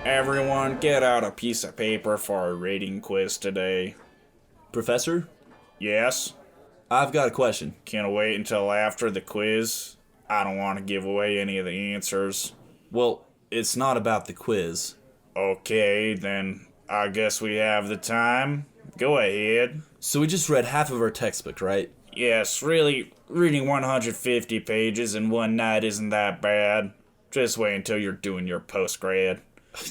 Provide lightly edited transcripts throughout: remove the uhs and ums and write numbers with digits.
Everyone, get out a piece of paper for our rating quiz today. Professor, Yes? I've got a question. Can I wait until after the quiz? I don't want to give away any of the answers. Well, it's not about the quiz. Okay, then I guess we have the time. Go ahead. So we just read half of our textbook, right? Yes, really, reading 150 pages in one night isn't that bad. Just wait until you're doing your postgrad.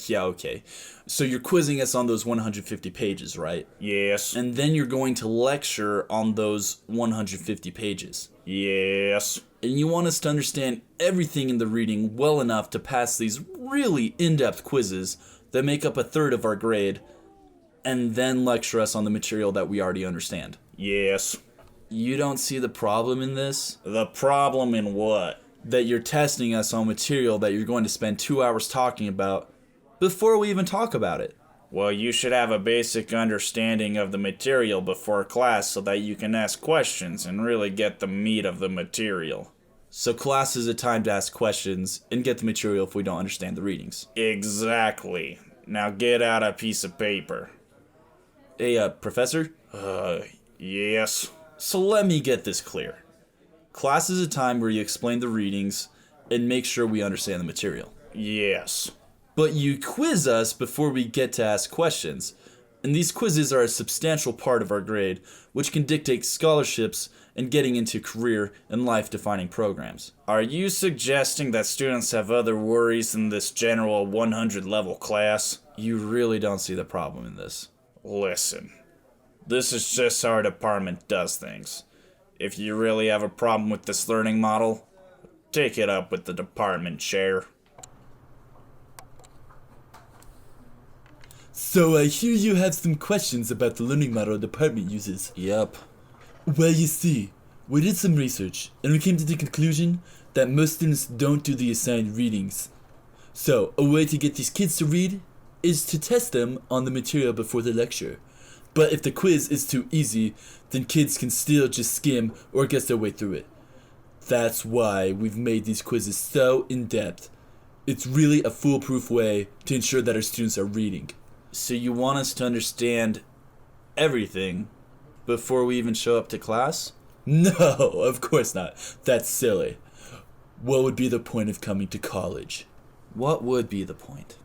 Yeah, okay. So you're quizzing us on those 150 pages, right? Yes. And then you're going to lecture on those 150 pages. Yes. And you want us to understand everything in the reading well enough to pass these really in-depth quizzes that make up a third of our grade, and then lecture us on the material that we already understand. Yes. You don't see the problem in this? The problem in what? That you're testing us on material that you're going to spend 2 hours talking about before we even talk about it. Well, you should have a basic understanding of the material before class so that you can ask questions and really get the meat of the material. So class is a time to ask questions and get the material if we don't understand the readings. Exactly. Now get out a piece of paper. Hey, Professor? Yes. So let me get this clear. Class is a time where you explain the readings and make sure we understand the material. Yes. But you quiz us before we get to ask questions, and these quizzes are a substantial part of our grade, which can dictate scholarships and getting into career and life-defining programs. Are you suggesting that students have other worries than this general 100 level class? You really don't see the problem in this. Listen, this is just how our department does things. If you really have a problem with this learning model, take it up with the department chair. So I hear you have some questions about the learning model the department uses. Yep. Well, you see, we did some research, and we came to the conclusion that most students don't do the assigned readings. So, a way to get these kids to read is to test them on the material before the lecture. But if the quiz is too easy, then kids can still just skim or guess their way through it. That's why we've made these quizzes so in-depth. It's really a foolproof way to ensure that our students are reading. So you want us to understand everything before we even show up to class? No, of course not. That's silly. What would be the point of coming to college? What would be the point?